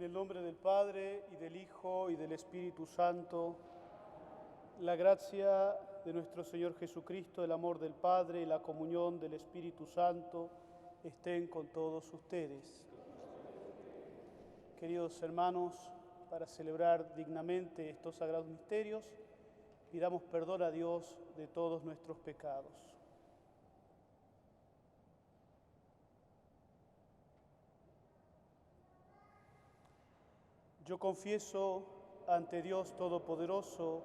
el nombre del Padre, y del Hijo, y del Espíritu Santo. La gracia de nuestro Señor Jesucristo, el amor del Padre y la comunión del Espíritu Santo estén con todos ustedes. Queridos hermanos, para celebrar dignamente estos sagrados misterios, pidamos perdón a Dios de todos nuestros pecados. Yo confieso ante Dios Todopoderoso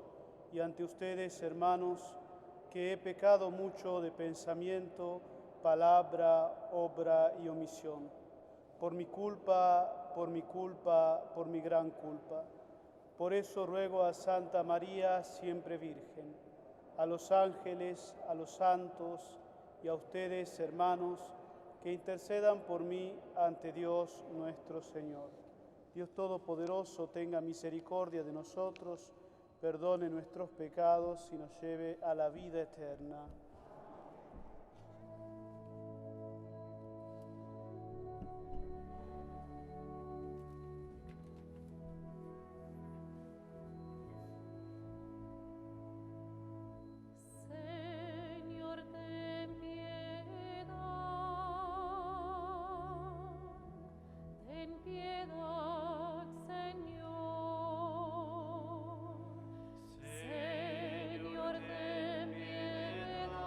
y ante ustedes, hermanos, que he pecado mucho de pensamiento, palabra, obra y omisión. Por mi culpa, por mi gran culpa. Por eso ruego a Santa María, siempre Virgen, a los ángeles, a los santos y a ustedes, hermanos, que intercedan por mí ante Dios nuestro Señor. Dios Todopoderoso tenga misericordia de nosotros, perdone nuestros pecados y nos lleve a la vida eterna. Señor, ten piedad, Señor. Señor, ten piedad.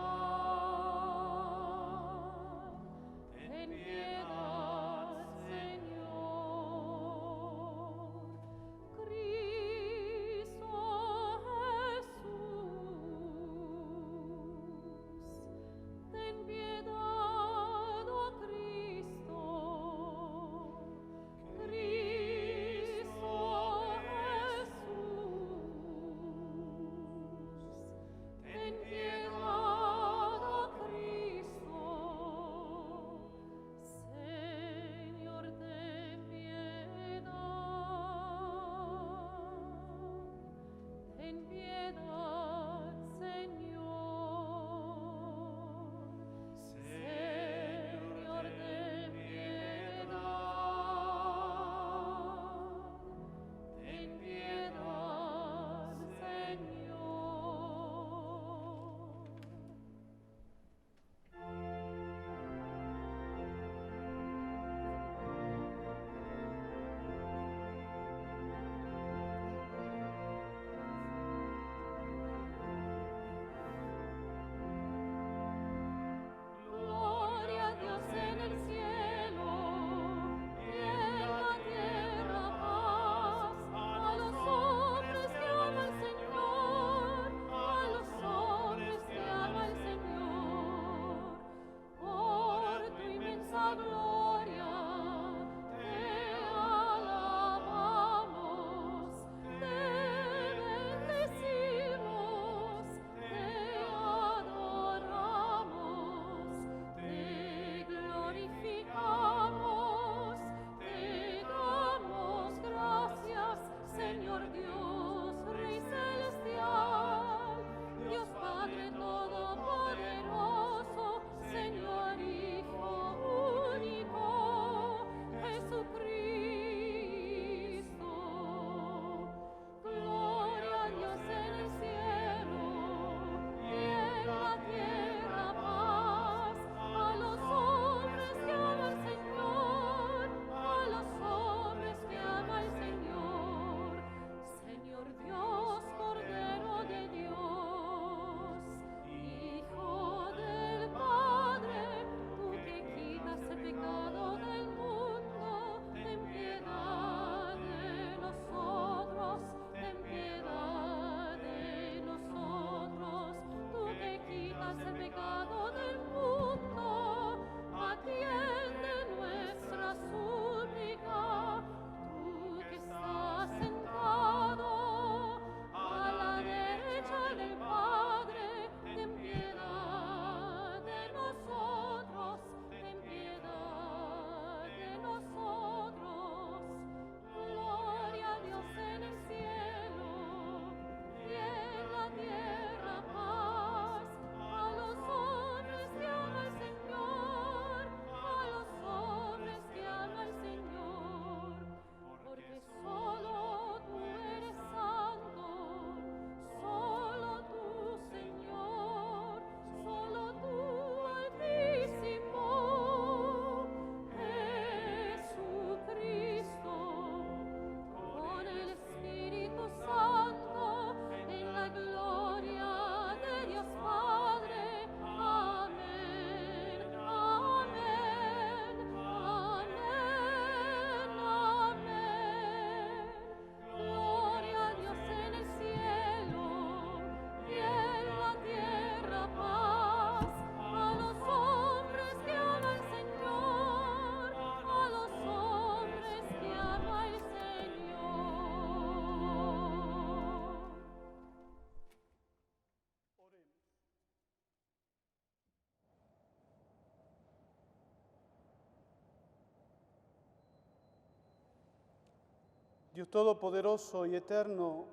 Dios Todopoderoso y Eterno,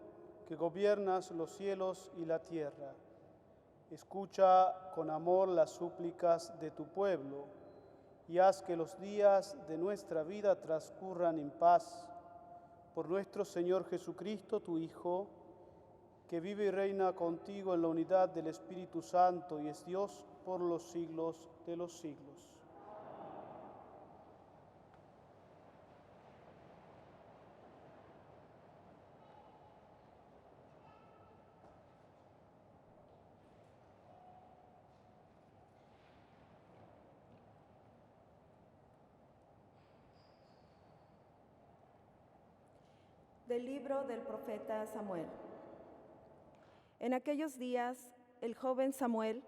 que gobiernas los cielos y la tierra, escucha con amor las súplicas de tu pueblo y haz que los días de nuestra vida transcurran en paz. Por nuestro Señor Jesucristo, tu Hijo, que vive y reina contigo en la unidad del Espíritu Santo y es Dios por los siglos de los siglos. Del libro del profeta Samuel. En aquellos días, el joven Samuel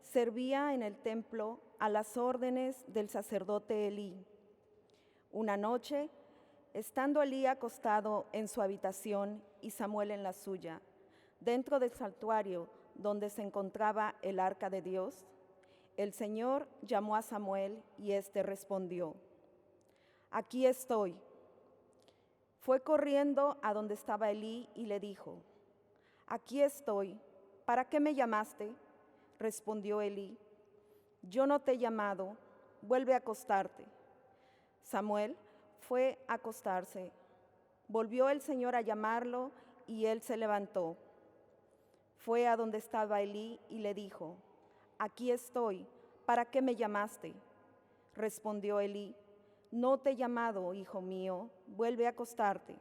servía en el templo a las órdenes del sacerdote Elí. Una noche, estando Elí acostado en su habitación y Samuel en la suya, dentro del santuario donde se encontraba el arca de Dios, el Señor llamó a Samuel y éste respondió: «Aquí estoy». Fue corriendo a donde estaba Elí y le dijo: «Aquí estoy, ¿para qué me llamaste?». Respondió Elí: «Yo no te he llamado, vuelve a acostarte». Samuel fue a acostarse. Volvió el Señor a llamarlo y él se levantó. Fue a donde estaba Elí y le dijo: «Aquí estoy, ¿para qué me llamaste?». Respondió Elí: «No te he llamado, hijo mío, vuelve a acostarte».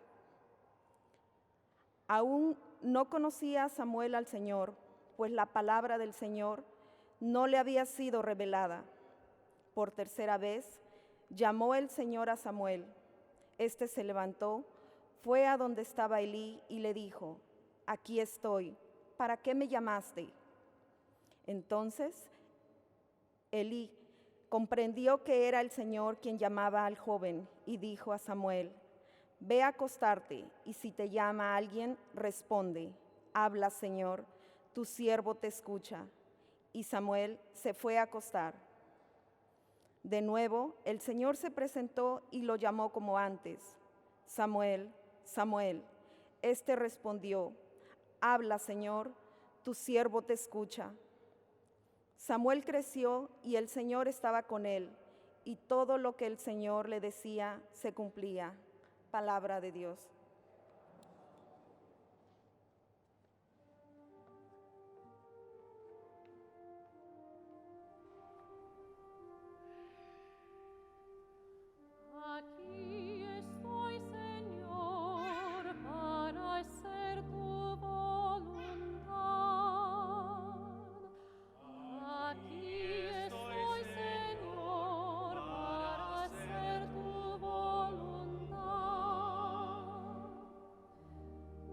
Aún no conocía Samuel al Señor, pues la palabra del Señor no le había sido revelada. Por tercera vez llamó el Señor a Samuel. Este se levantó, fue a donde estaba Elí y le dijo: «Aquí estoy, ¿para qué me llamaste?». Entonces Elí comprendió que era el Señor quien llamaba al joven y dijo a Samuel: «Ve a acostarte, y si te llama alguien, responde: Habla, Señor, tu siervo te escucha». Y Samuel se fue a acostar. De nuevo, el Señor se presentó y lo llamó como antes: «Samuel, Samuel». Este respondió: «Habla, Señor, tu siervo te escucha». Samuel creció y el Señor estaba con él, y todo lo que el Señor le decía se cumplía. Palabra de Dios. Aquí estoy, Señor, para hacer tu voluntad. Aquí estoy, Señor, para hacer tu voluntad.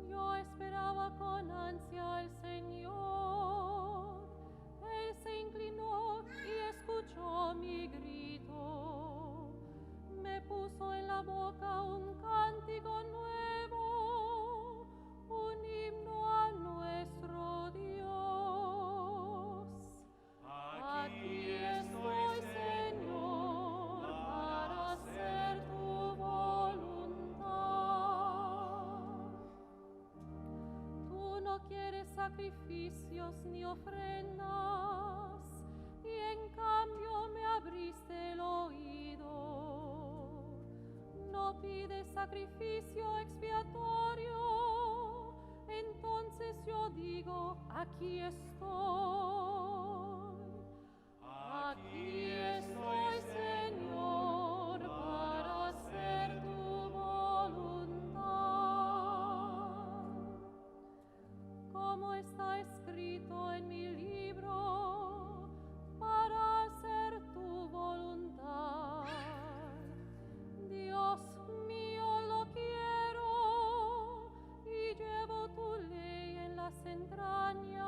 Yo esperaba con ansia al Señor. Él se inclinó y escuchó mi grito. Me puso en la boca un cántico nuevo, un himno a nuestro Dios. Aquí estoy, Señor, para hacer tu voluntad. Tú no quieres sacrificios ni ofrendas, y en cambio me abriste el oído. No pides sacrificio expiatorio, entonces yo digo: aquí estoy. Aquí estoy, Señor, para hacer tu voluntad. Como está escrito en mi libro, para hacer tu voluntad. Dios mío, lo quiero y llevo tu ley en las entrañas.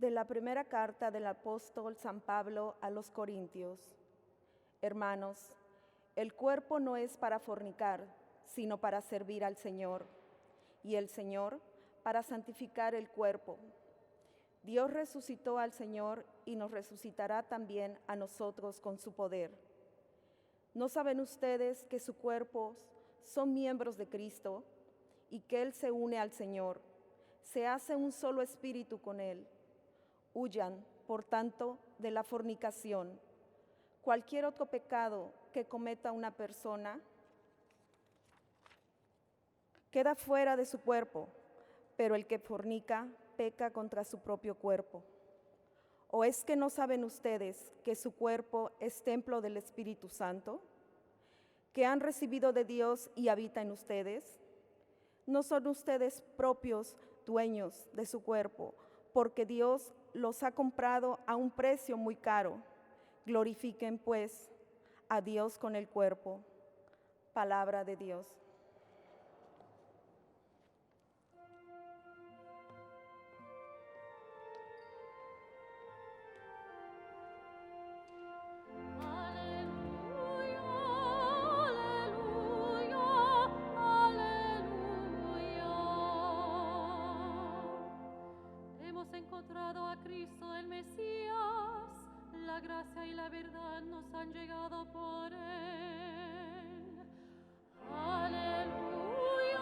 De la primera carta del apóstol San Pablo a los Corintios. Hermanos, el cuerpo no es para fornicar, sino para servir al Señor, y el Señor para santificar el cuerpo. Dios resucitó al Señor y nos resucitará también a nosotros con su poder. ¿No saben ustedes que sus cuerpos son miembros de Cristo y que Él se une al Señor? Se hace un solo espíritu con Él. Huyan, por tanto, de la fornicación. Cualquier otro pecado que cometa una persona queda fuera de su cuerpo, pero el que fornica peca contra su propio cuerpo. ¿O es que no saben ustedes que su cuerpo es templo del Espíritu Santo, que han recibido de Dios y habita en ustedes? ¿No son ustedes propios dueños de su cuerpo, porque Dios los ha comprado a un precio muy caro? Glorifiquen, pues, a Dios con el cuerpo. Palabra de Dios. Encontrado a Cristo el Mesías, la gracia y la verdad nos han llegado por Él. Aleluya,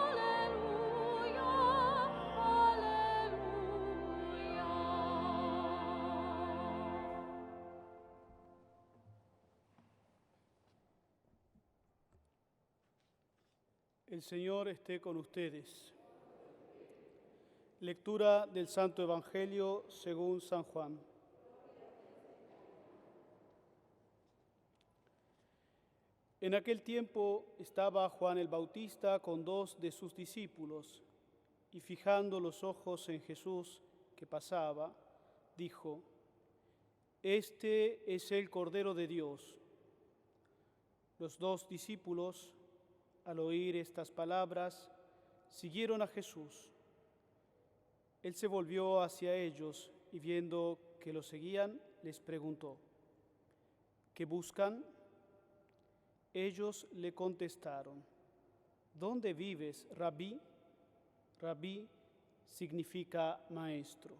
aleluya, aleluya. El Señor esté con ustedes. Lectura del Santo Evangelio según San Juan. En aquel tiempo estaba Juan el Bautista con 2 de sus discípulos, y fijando los ojos en Jesús que pasaba, dijo: Este es el Cordero de Dios. Los 2 discípulos, al oír estas palabras, siguieron a Jesús. Él se volvió hacia ellos y viendo que lo seguían, les preguntó: ¿qué buscan? Ellos le contestaron: ¿dónde vives, Rabí? Rabí significa maestro.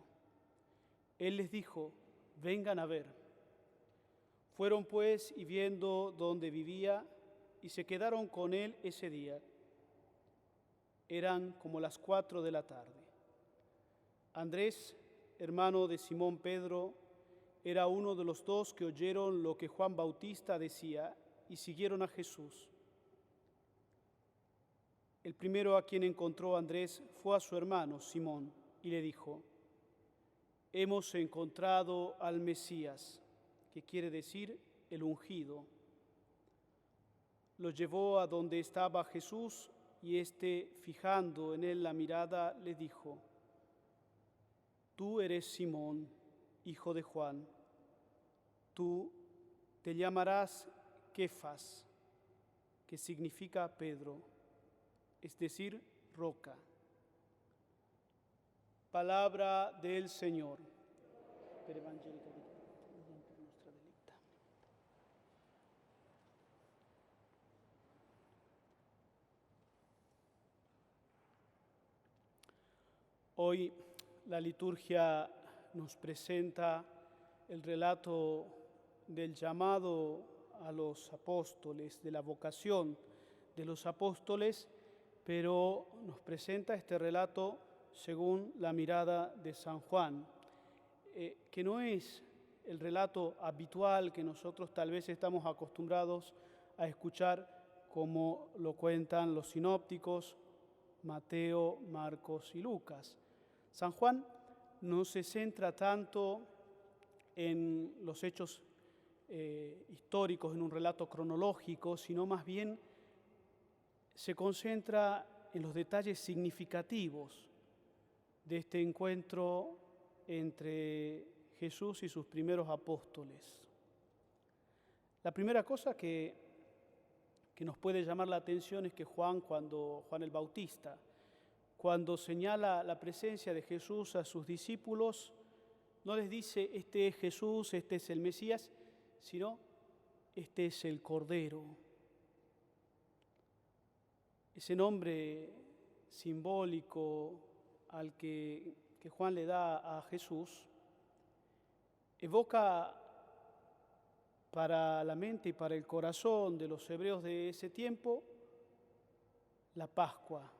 Él les dijo: vengan a ver. Fueron pues y viendo dónde vivía, y se quedaron con él ese día. Eran como las 4 de la tarde. Andrés, hermano de Simón Pedro, era uno de los 2 que oyeron lo que Juan Bautista decía y siguieron a Jesús. El primero a quien encontró Andrés fue a su hermano Simón y le dijo: hemos encontrado al Mesías, que quiere decir el ungido. Lo llevó a donde estaba Jesús y éste, fijando en él la mirada, le dijo: tú eres Simón, hijo de Juan. Tú te llamarás Kefas, que significa Pedro, es decir, roca. Palabra del Señor. Per evangelica per nostra delicta. Hoy la liturgia nos presenta el relato del llamado a los apóstoles, de la vocación de los apóstoles, pero nos presenta este relato según la mirada de San Juan, que no es el relato habitual que nosotros tal vez estamos acostumbrados a escuchar como lo cuentan los sinópticos, Mateo, Marcos y Lucas. San Juan no se centra tanto en los hechos históricos, en un relato cronológico, sino más bien se concentra en los detalles significativos de este encuentro entre Jesús y sus primeros apóstoles. La primera cosa que nos puede llamar la atención es que Juan el Bautista, cuando señala la presencia de Jesús a sus discípulos, no les dice, este es Jesús, este es el Mesías, sino, este es el Cordero. Ese nombre simbólico al que Juan le da a Jesús evoca para la mente y para el corazón de los hebreos de ese tiempo la Pascua,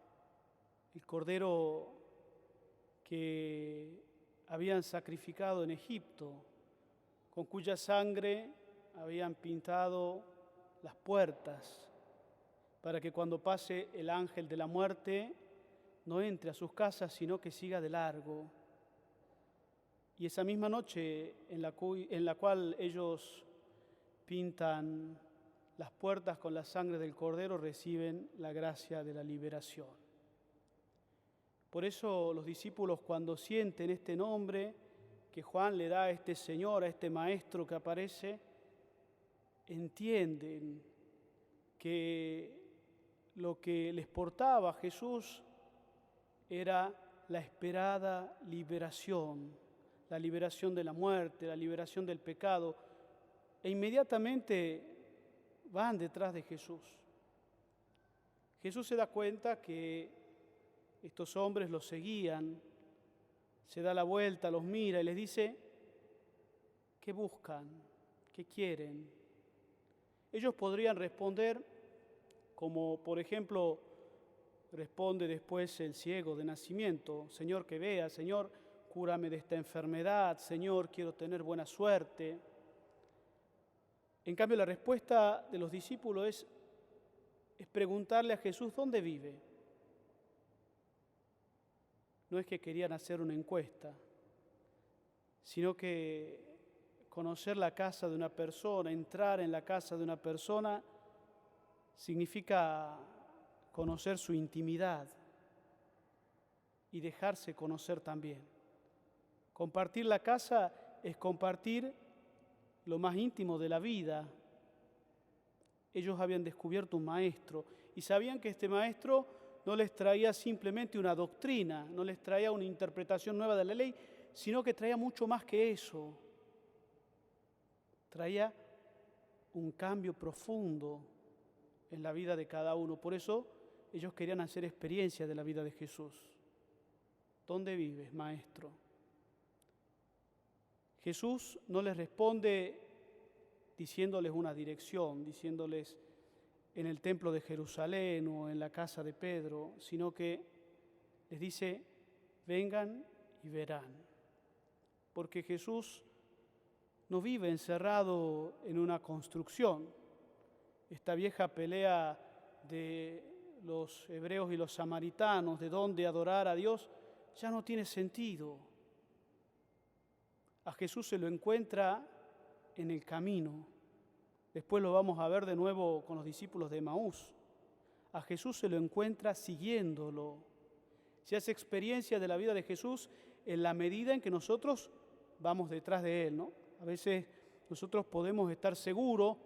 el Cordero que habían sacrificado en Egipto, con cuya sangre habían pintado las puertas, para que cuando pase el ángel de la muerte no entre a sus casas, sino que siga de largo. Y esa misma noche en la cual ellos pintan las puertas con la sangre del Cordero, reciben la gracia de la liberación. Por eso los discípulos, cuando sienten este nombre que Juan le da a este Señor, a este Maestro que aparece, entienden que lo que les portaba a Jesús era la esperada liberación, la liberación de la muerte, la liberación del pecado, e inmediatamente van detrás de Jesús. Jesús se da cuenta que estos hombres los seguían, se da la vuelta, los mira y les dice, ¿qué buscan? ¿Qué quieren? Ellos podrían responder como, por ejemplo, responde después el ciego de nacimiento, Señor, que vea, Señor, cúrame de esta enfermedad, Señor, quiero tener buena suerte. En cambio, la respuesta de los discípulos es preguntarle a Jesús dónde vive. No es que querían hacer una encuesta, sino que conocer la casa de una persona, entrar en la casa de una persona, significa conocer su intimidad y dejarse conocer también. Compartir la casa es compartir lo más íntimo de la vida. Ellos habían descubierto un maestro y sabían que este maestro no les traía simplemente una doctrina, no les traía una interpretación nueva de la ley, sino que traía mucho más que eso. Traía un cambio profundo en la vida de cada uno. Por eso ellos querían hacer experiencia de la vida de Jesús. ¿Dónde vives, maestro? Jesús no les responde diciéndoles una dirección, diciéndoles en el templo de Jerusalén o en la casa de Pedro, sino que les dice, vengan y verán. Porque Jesús no vive encerrado en una construcción. Esta vieja pelea de los hebreos y los samaritanos, de dónde adorar a Dios, ya no tiene sentido. A Jesús se lo encuentra en el camino. Después lo vamos a ver de nuevo con los discípulos de Emaús. A Jesús se lo encuentra siguiéndolo. Se hace experiencia de la vida de Jesús en la medida en que nosotros vamos detrás de Él, ¿no? A veces nosotros podemos estar seguros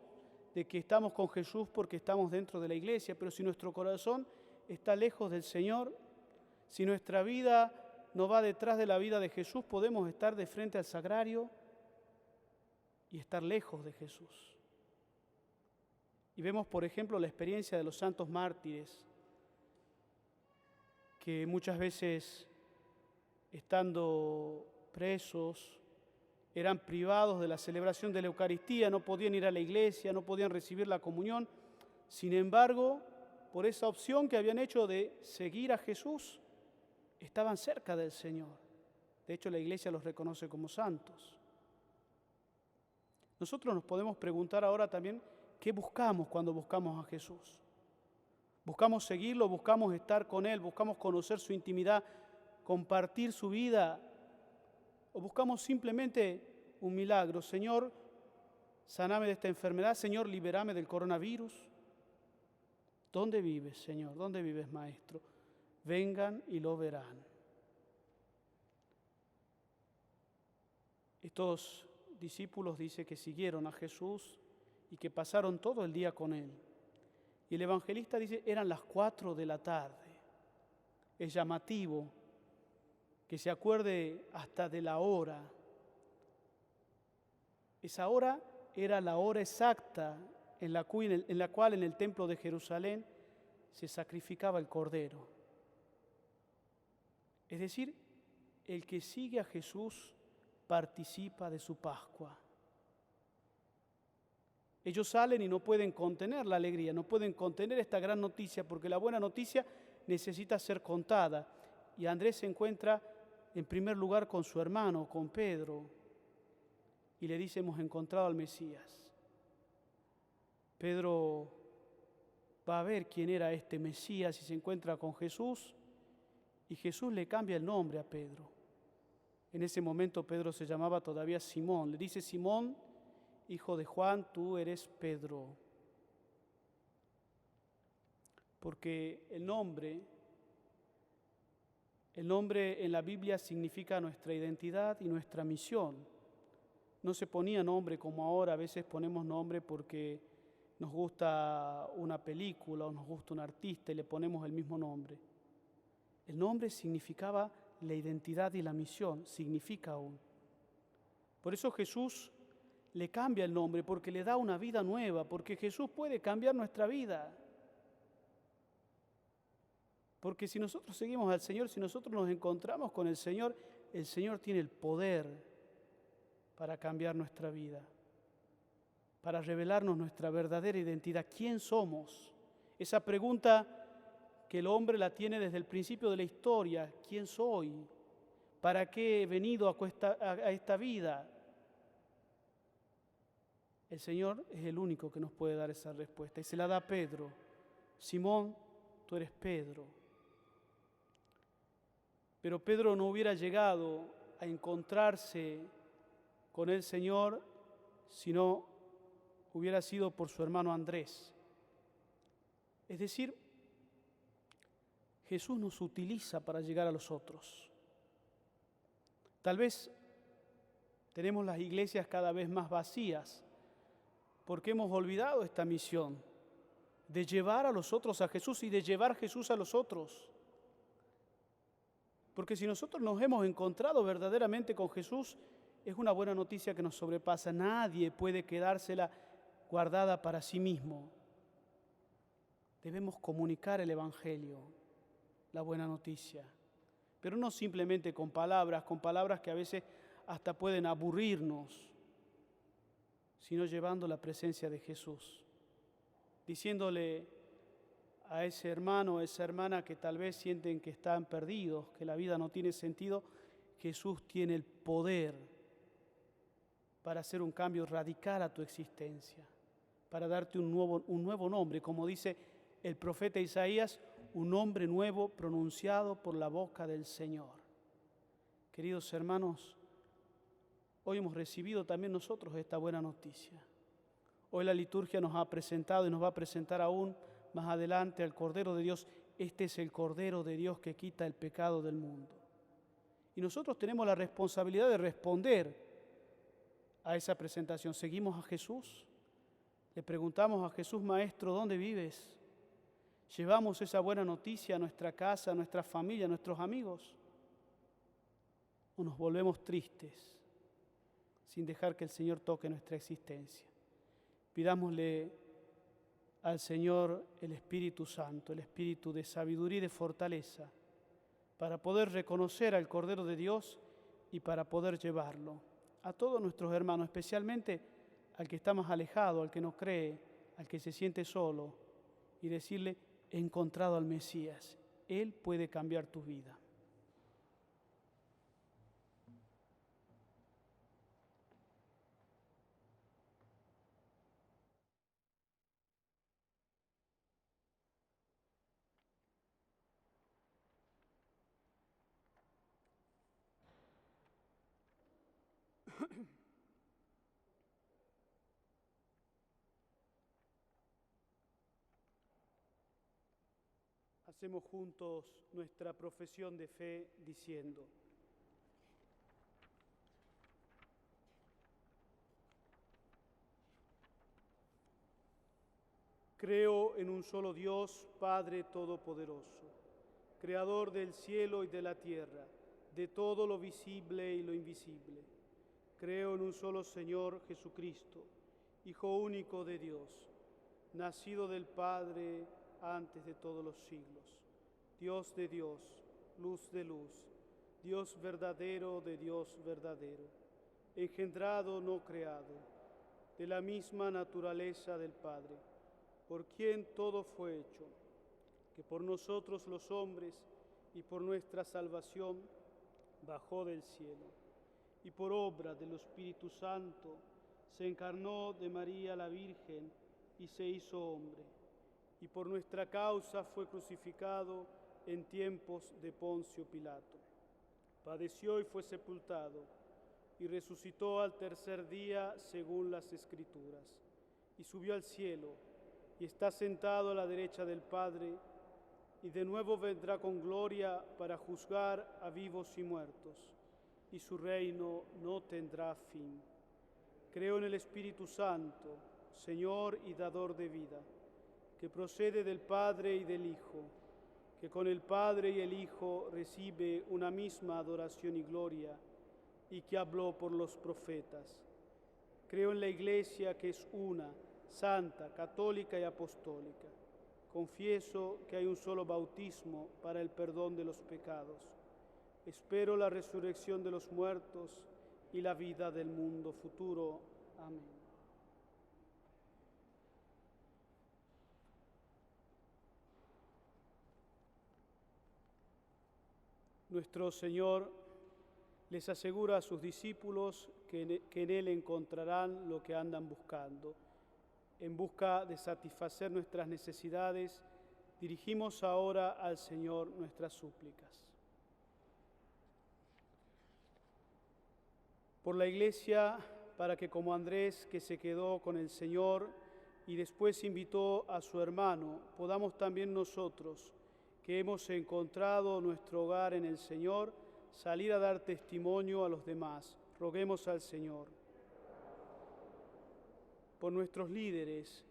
de que estamos con Jesús porque estamos dentro de la iglesia, pero si nuestro corazón está lejos del Señor, si nuestra vida no va detrás de la vida de Jesús, podemos estar de frente al sagrario y estar lejos de Jesús. Y vemos, por ejemplo, la experiencia de los santos mártires, que muchas veces, estando presos, eran privados de la celebración de la Eucaristía, no podían ir a la iglesia, no podían recibir la comunión. Sin embargo, por esa opción que habían hecho de seguir a Jesús, estaban cerca del Señor. De hecho, la iglesia los reconoce como santos. Nosotros nos podemos preguntar ahora también, ¿qué buscamos cuando buscamos a Jesús? ¿Buscamos seguirlo? ¿Buscamos estar con Él? ¿Buscamos conocer su intimidad? ¿Compartir su vida? ¿O buscamos simplemente un milagro? Señor, saname de esta enfermedad. Señor, liberame del coronavirus. ¿Dónde vives, Señor? ¿Dónde vives, Maestro? Vengan y lo verán. Estos discípulos dice que siguieron a Jesús y que pasaron todo el día con Él. Y el evangelista dice, eran las 4 de la tarde. Es llamativo que se acuerde hasta de la hora. Esa hora era la hora exacta en la cual en el templo de Jerusalén se sacrificaba el cordero. Es decir, el que sigue a Jesús participa de su Pascua. Ellos salen y no pueden contener la alegría, no pueden contener esta gran noticia, porque la buena noticia necesita ser contada. Y Andrés se encuentra en primer lugar con su hermano, con Pedro, y le dice: hemos encontrado al Mesías. Pedro va a ver quién era este Mesías y se encuentra con Jesús, y Jesús le cambia el nombre a Pedro. En ese momento Pedro se llamaba todavía Simón. Le dice: Simón, hijo de Juan, tú eres Pedro. Porque el nombre en la Biblia significa nuestra identidad y nuestra misión. No se ponía nombre como ahora, a veces ponemos nombre porque nos gusta una película o nos gusta un artista y le ponemos el mismo nombre. El nombre significaba la identidad y la misión, significa aún. Por eso Jesús le cambia el nombre, porque le da una vida nueva, porque Jesús puede cambiar nuestra vida. Porque si nosotros seguimos al Señor, si nosotros nos encontramos con el Señor tiene el poder para cambiar nuestra vida, para revelarnos nuestra verdadera identidad. ¿Quién somos? Esa pregunta que el hombre la tiene desde el principio de la historia. ¿Quién soy? ¿Para qué he venido a esta vida? El Señor es el único que nos puede dar esa respuesta y se la da a Pedro. Simón, tú eres Pedro. Pero Pedro no hubiera llegado a encontrarse con el Señor si no hubiera sido por su hermano Andrés. Es decir, Jesús nos utiliza para llegar a los otros. Tal vez tenemos las iglesias cada vez más vacías porque hemos olvidado esta misión de llevar a los otros a Jesús y de llevar Jesús a los otros. Porque si nosotros nos hemos encontrado verdaderamente con Jesús, es una buena noticia que nos sobrepasa. Nadie puede quedársela guardada para sí mismo. Debemos comunicar el Evangelio, la buena noticia, pero no simplemente con palabras que a veces hasta pueden aburrirnos, sino llevando la presencia de Jesús, diciéndole a ese hermano o esa hermana que tal vez sienten que están perdidos, que la vida no tiene sentido. Jesús tiene el poder para hacer un cambio radical a tu existencia, para darte un nuevo nombre, como dice el profeta Isaías, un nombre nuevo pronunciado por la boca del Señor. Queridos hermanos, hoy hemos recibido también nosotros esta buena noticia. Hoy la liturgia nos ha presentado y nos va a presentar aún más adelante al Cordero de Dios. Este es el Cordero de Dios que quita el pecado del mundo. Y nosotros tenemos la responsabilidad de responder a esa presentación. ¿Seguimos a Jesús? Le preguntamos a Jesús: Maestro, ¿dónde vives? ¿Llevamos esa buena noticia a nuestra casa, a nuestra familia, a nuestros amigos? ¿O nos volvemos tristes sin dejar que el Señor toque nuestra existencia? Pidámosle al Señor el Espíritu Santo, el Espíritu de sabiduría y de fortaleza, para poder reconocer al Cordero de Dios y para poder llevarlo a todos nuestros hermanos, especialmente al que está más alejado, al que no cree, al que se siente solo, y decirle: he encontrado al Mesías, Él puede cambiar tu vida. Hacemos juntos nuestra profesión de fe diciendo: creo en un solo Dios, Padre Todopoderoso, Creador del cielo y de la tierra, de todo lo visible y lo invisible. Creo en un solo Señor Jesucristo, Hijo único de Dios, nacido del Padre antes de todos los siglos, Dios de Dios, luz de luz, Dios verdadero de Dios verdadero, engendrado, no creado, de la misma naturaleza del Padre, por quien todo fue hecho, que por nosotros los hombres y por nuestra salvación bajó del cielo, y por obra del Espíritu Santo se encarnó de María la Virgen y se hizo hombre, y por nuestra causa fue crucificado en tiempos de Poncio Pilato. Padeció y fue sepultado, y resucitó al tercer día según las Escrituras, y subió al cielo, y está sentado a la derecha del Padre, y de nuevo vendrá con gloria para juzgar a vivos y muertos, y su reino no tendrá fin. Creo en el Espíritu Santo, Señor y dador de vida, que procede del Padre y del Hijo, que con el Padre y el Hijo recibe una misma adoración y gloria, y que habló por los profetas. Creo en la Iglesia, que es una, santa, católica y apostólica. Confieso que hay un solo bautismo para el perdón de los pecados. Espero la resurrección de los muertos y la vida del mundo futuro. Amén. Nuestro Señor les asegura a sus discípulos que en Él encontrarán lo que andan buscando. En busca de satisfacer nuestras necesidades, dirigimos ahora al Señor nuestras súplicas. Por la Iglesia, para que como Andrés, que se quedó con el Señor y después invitó a su hermano, podamos también nosotros, que hemos encontrado nuestro hogar en el Señor, salir a dar testimonio a los demás. Roguemos al Señor. Por nuestros líderes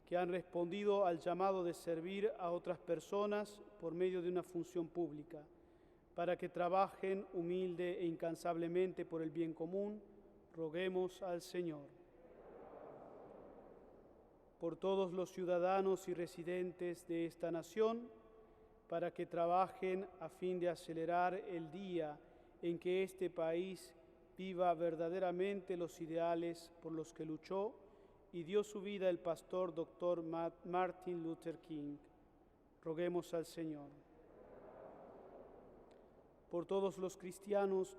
que han respondido al llamado de servir a otras personas por medio de una función pública, para que trabajen humilde e incansablemente por el bien común, roguemos al Señor. Por todos los ciudadanos y residentes de esta nación, para que trabajen a fin de acelerar el día en que este país viva verdaderamente los ideales por los que luchó y dio su vida el pastor Dr. Martin Luther King. Roguemos al Señor. Por todos los cristianos,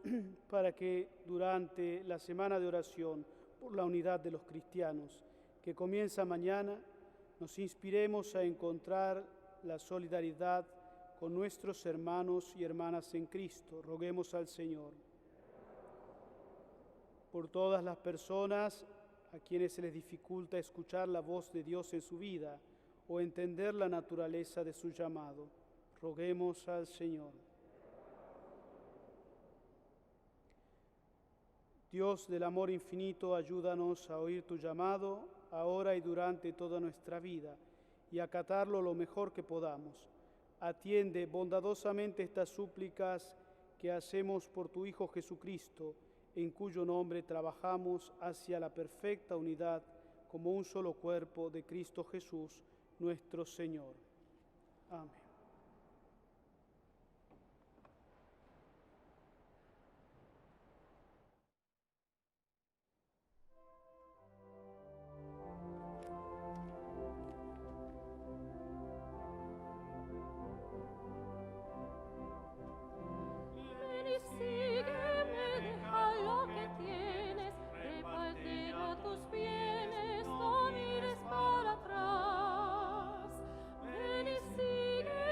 para que durante la semana de oración por la unidad de los cristianos, que comienza mañana, nos inspiremos a encontrar la solidaridad con nuestros hermanos y hermanas en Cristo. Roguemos al Señor. Por todas las personas a quienes se les dificulta escuchar la voz de Dios en su vida o entender la naturaleza de su llamado, roguemos al Señor. Dios del amor infinito, ayúdanos a oír tu llamado ahora y durante toda nuestra vida y acatarlo lo mejor que podamos. Atiende bondadosamente estas súplicas que hacemos por tu Hijo Jesucristo, en cuyo nombre trabajamos hacia la perfecta unidad como un solo cuerpo de Cristo Jesús, nuestro Señor. Amén. Ven y sígueme,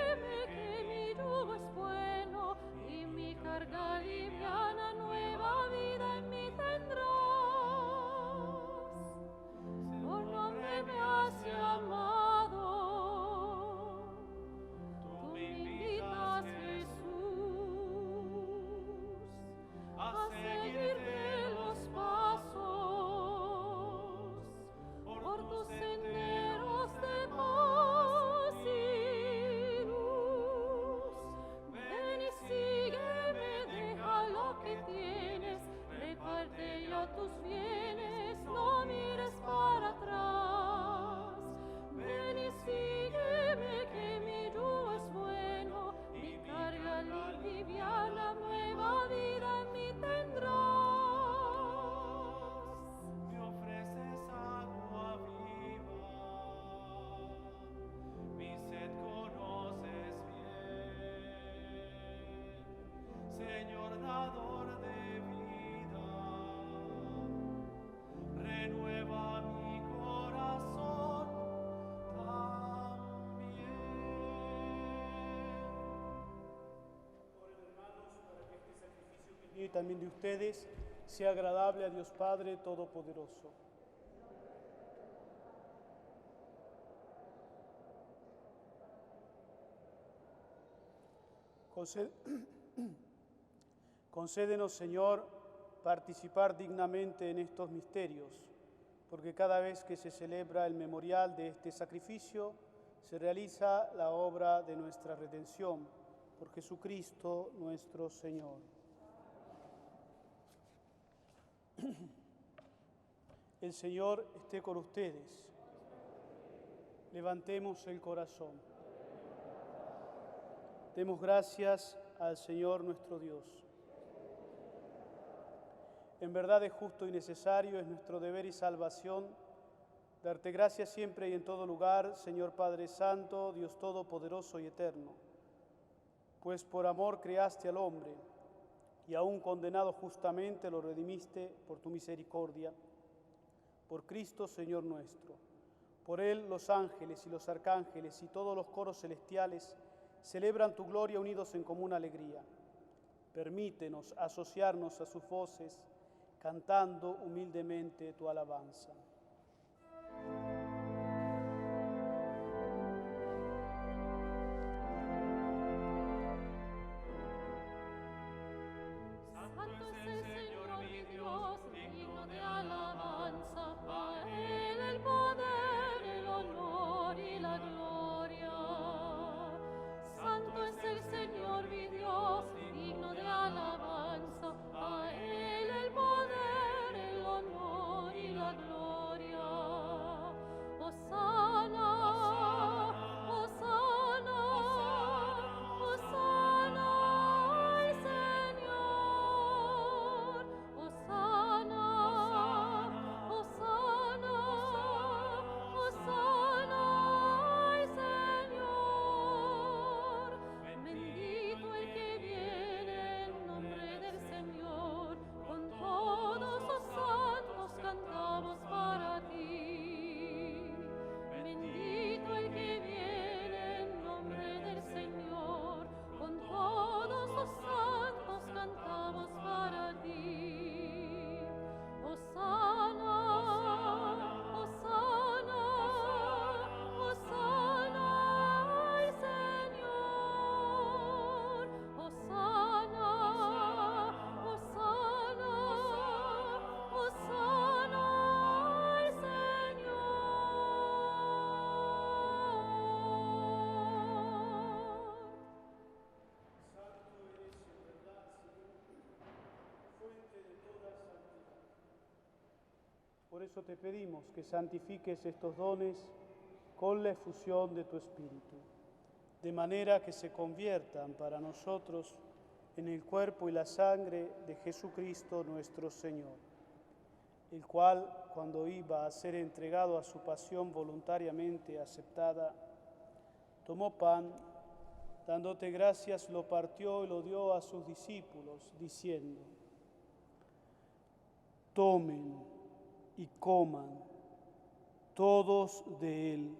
también de ustedes sea agradable a Dios Padre Todopoderoso. Concédenos, Señor, participar dignamente en estos misterios, porque cada vez que se celebra el memorial de este sacrificio, se realiza la obra de nuestra redención, por Jesucristo nuestro Señor. El Señor esté con ustedes. Levantemos el corazón. Demos gracias al Señor nuestro Dios. En verdad es justo y necesario, es nuestro deber y salvación, darte gracias siempre y en todo lugar, Señor Padre Santo, Dios Todopoderoso y Eterno, pues por amor creaste al hombre y aún condenado justamente lo redimiste por tu misericordia, por Cristo Señor nuestro. Por Él los ángeles y los arcángeles y todos los coros celestiales celebran tu gloria unidos en común alegría. Permítenos asociarnos a sus voces, cantando humildemente tu alabanza. Santo es el Señor mi Dios, digno de alabanza, a Él el poder, el honor y la gloria. Santo es el Señor mi Dios, digno de alabanza, a Él el poder, el honor y la gloria. Hosana, Hosana, Hosana al Señor. Hosana, Hosana, Hosana al Señor. Bendito el que viene en nombre del Señor. Con todos los santos cantamos para ti. Bendito el que viene en nombre del Señor. Con todos los santos cantamos para ti. Hosana, Hosana, Hosana al Señor. Hosana, Hosana, Hosana al Señor. Por eso te pedimos que santifiques estos dones con la efusión de tu Espíritu, de manera que se conviertan para nosotros en el cuerpo y la sangre de Jesucristo nuestro Señor, el cual, cuando iba a ser entregado a su pasión voluntariamente aceptada, tomó pan, dándote gracias, lo partió y lo dio a sus discípulos, diciendo: tomen y coman todos de él,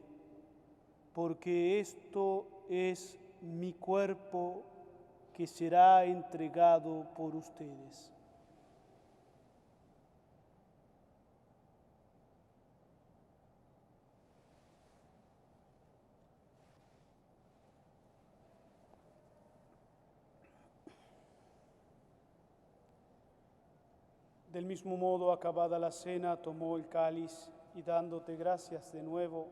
porque esto es mi cuerpo que será entregado por ustedes. Del mismo modo, acabada la cena, tomó el cáliz y dándote gracias de nuevo,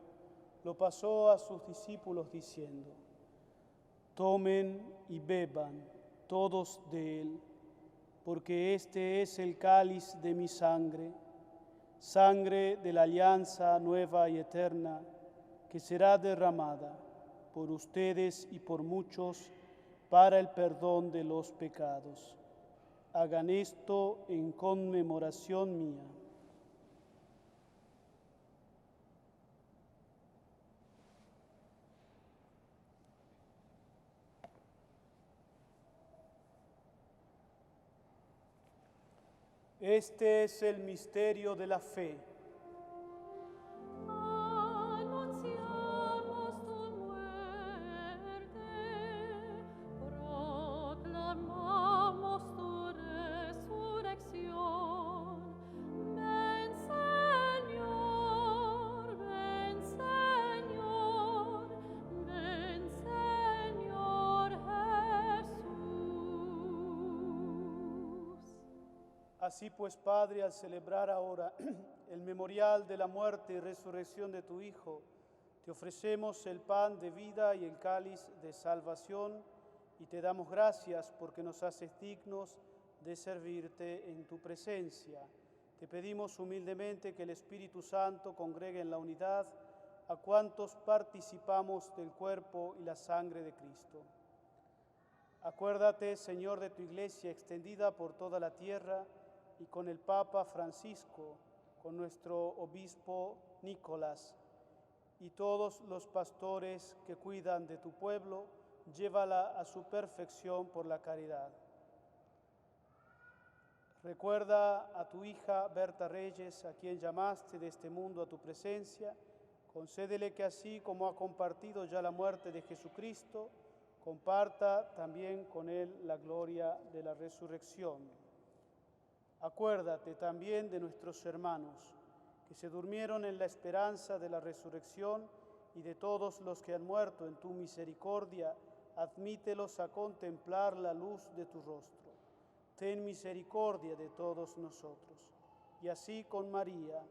lo pasó a sus discípulos diciendo: tomen y beban todos de él, porque este es el cáliz de mi sangre, sangre de la alianza nueva y eterna, que será derramada por ustedes y por muchos para el perdón de los pecados. Hagan esto en conmemoración mía. Este es el misterio de la fe. Anunciamos tu muerte, proclamamos tu resurrección. Así pues, Padre, al celebrar ahora el memorial de la muerte y resurrección de tu Hijo, te ofrecemos el pan de vida y el cáliz de salvación, y te damos gracias porque nos haces dignos de servirte en tu presencia. Te pedimos humildemente que el Espíritu Santo congregue en la unidad a cuantos participamos del cuerpo y la sangre de Cristo. Acuérdate, Señor, de tu Iglesia extendida por toda la tierra, y con el Papa Francisco, con nuestro obispo Nicolás, y todos los pastores que cuidan de tu pueblo, llévala a su perfección por la caridad. Recuerda a tu hija Berta Reyes, a quien llamaste de este mundo a tu presencia. Concédele que así como ha compartido ya la muerte de Jesucristo, comparta también con él la gloria de la resurrección. Acuérdate también de nuestros hermanos que se durmieron en la esperanza de la resurrección, y de todos los que han muerto en tu misericordia, admítelos a contemplar la luz de tu rostro. Ten misericordia de todos nosotros. Y así con María,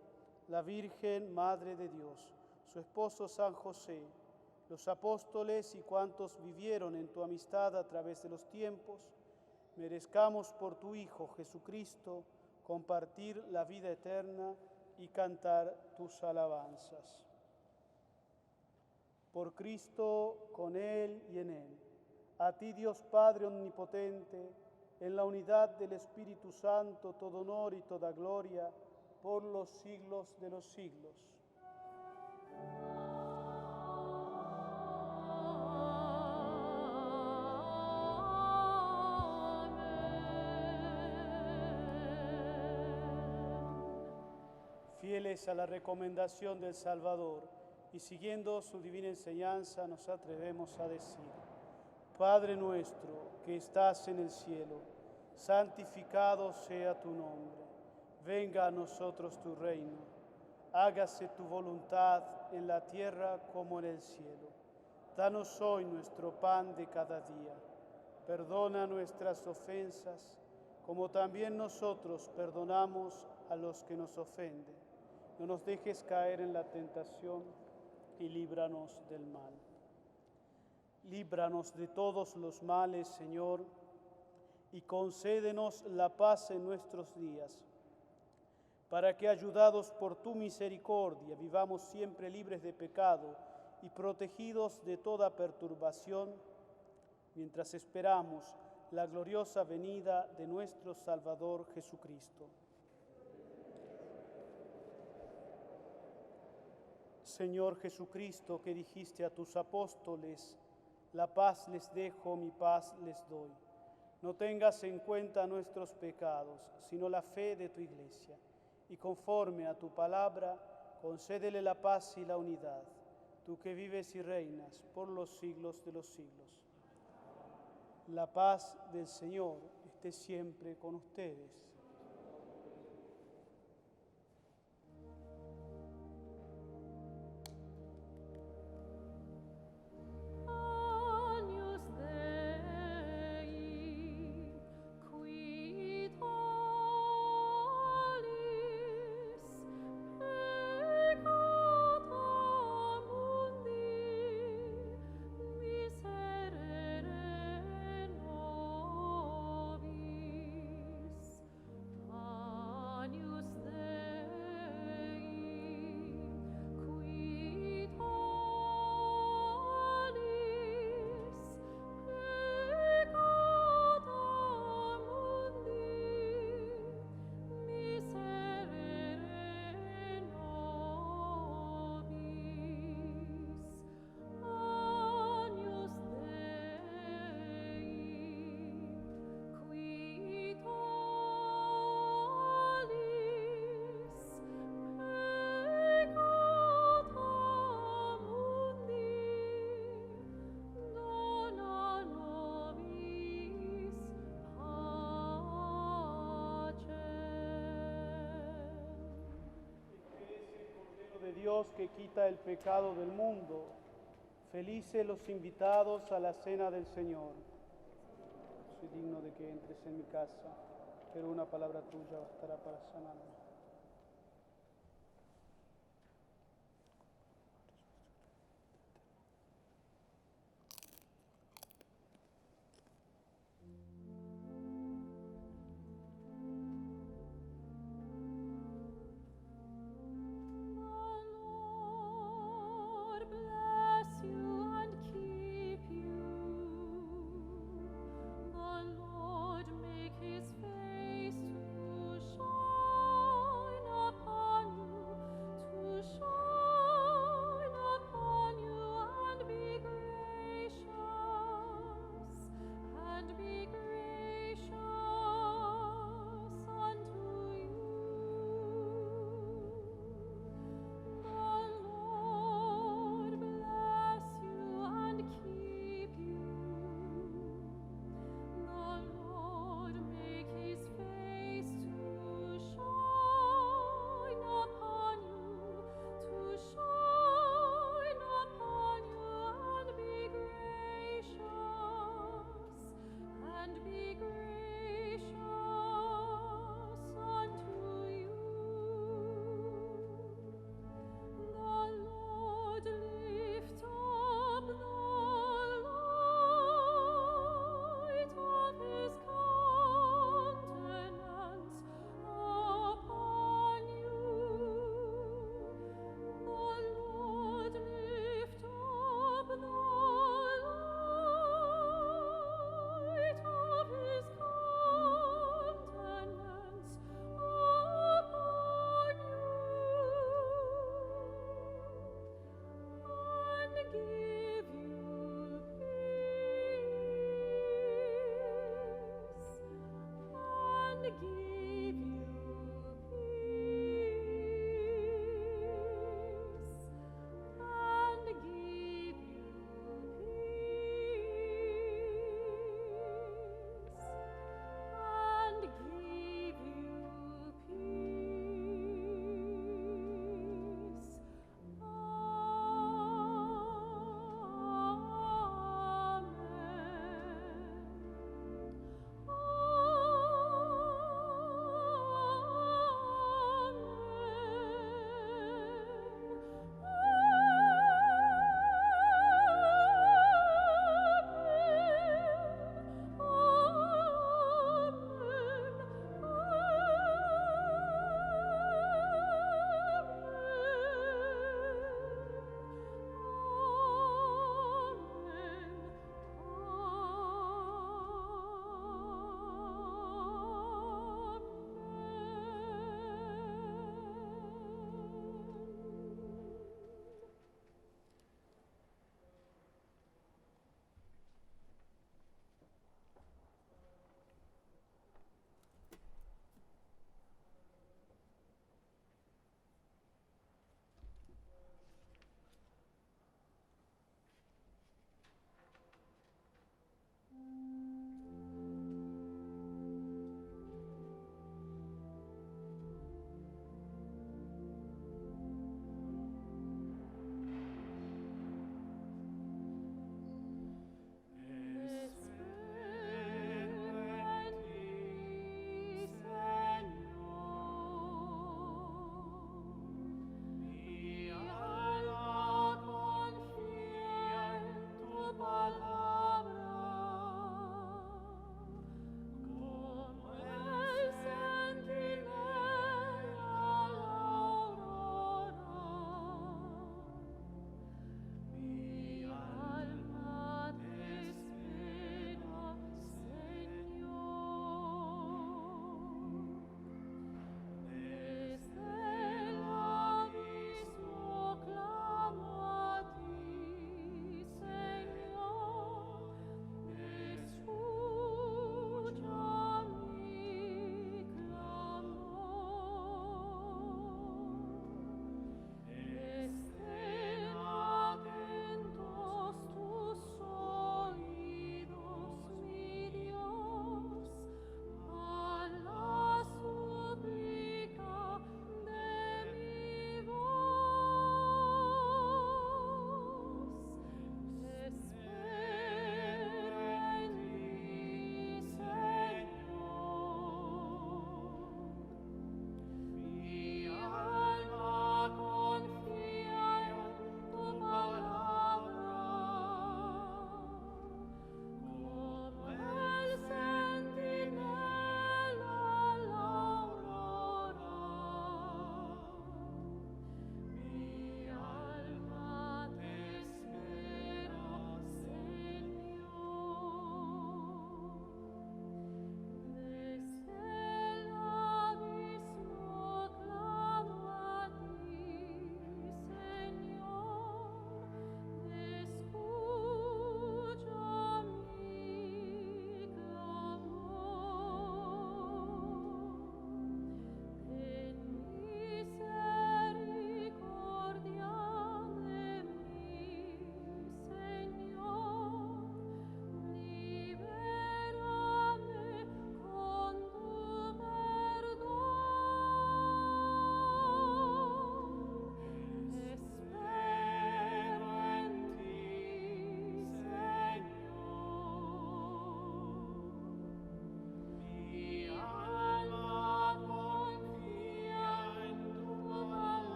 la Virgen Madre de Dios, su esposo San José, los apóstoles y cuantos vivieron en tu amistad a través de los tiempos, merezcamos por tu Hijo Jesucristo compartir la vida eterna y cantar tus alabanzas. Por Cristo, con Él y en Él, a ti Dios Padre Omnipotente, en la unidad del Espíritu Santo, todo honor y toda gloria, por los siglos de los siglos. Fieles a la recomendación del Salvador y siguiendo su divina enseñanza, nos atrevemos a decir: Padre nuestro que estás en el cielo, santificado sea tu nombre. Venga a nosotros tu reino. Hágase tu voluntad en la tierra como en el cielo. Danos hoy nuestro pan de cada día. Perdona nuestras ofensas, como también nosotros perdonamos a los que nos ofenden. No nos dejes caer en la tentación y líbranos del mal. Líbranos de todos los males, Señor, y concédenos la paz en nuestros días, para que, ayudados por tu misericordia, vivamos siempre libres de pecado y protegidos de toda perturbación, mientras esperamos la gloriosa venida de nuestro Salvador Jesucristo. Señor Jesucristo, que dijiste a tus apóstoles: la paz les dejo, mi paz les doy. No tengas en cuenta nuestros pecados, sino la fe de tu Iglesia, y conforme a tu palabra, concédele la paz y la unidad, tú que vives y reinas por los siglos de los siglos. La paz del Señor esté siempre con ustedes. Dios que quita el pecado del mundo. Felices los invitados a la cena del Señor. Soy digno de que entres en mi casa. pero una palabra tuya bastará para sanarme. The Lord bless you and keep you. The Lord make his face to shine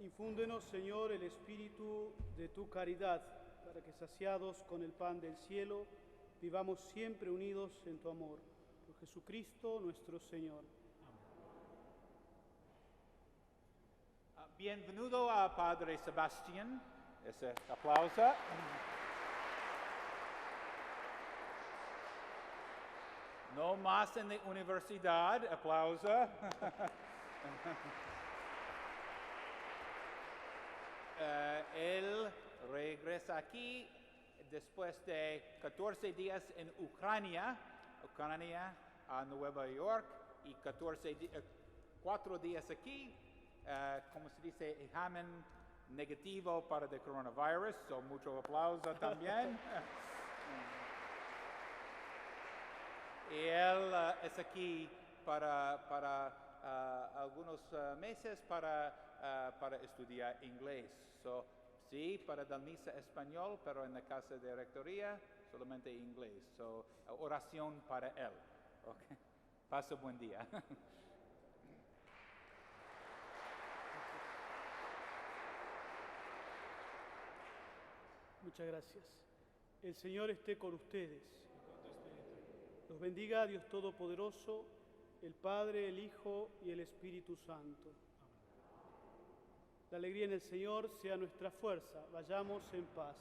Infúndenos, Señor, el espíritu de tu caridad, para que saciados con el pan del cielo, vivamos siempre unidos en tu amor. Por Jesucristo nuestro Señor. Bienvenido a Padre Sebastián. Ese aplauso. No más en la universidad. Aplauso. Él regresa aquí después de 14 días en Ucrania, a Nueva York, y 4 días aquí. Como se dice, examen negativo para el coronavirus, so mucho aplauso también. Y él es aquí para algunos meses para estudiar inglés. So, sí, para la misa español, pero en la casa de rectoría solamente inglés. So, oración para él. Okay. Pasa buen día. Muchas gracias. El Señor esté con ustedes. Los bendiga Dios Todopoderoso, el Padre, el Hijo y el Espíritu Santo. La alegría en el Señor sea nuestra fuerza. Vayamos en paz.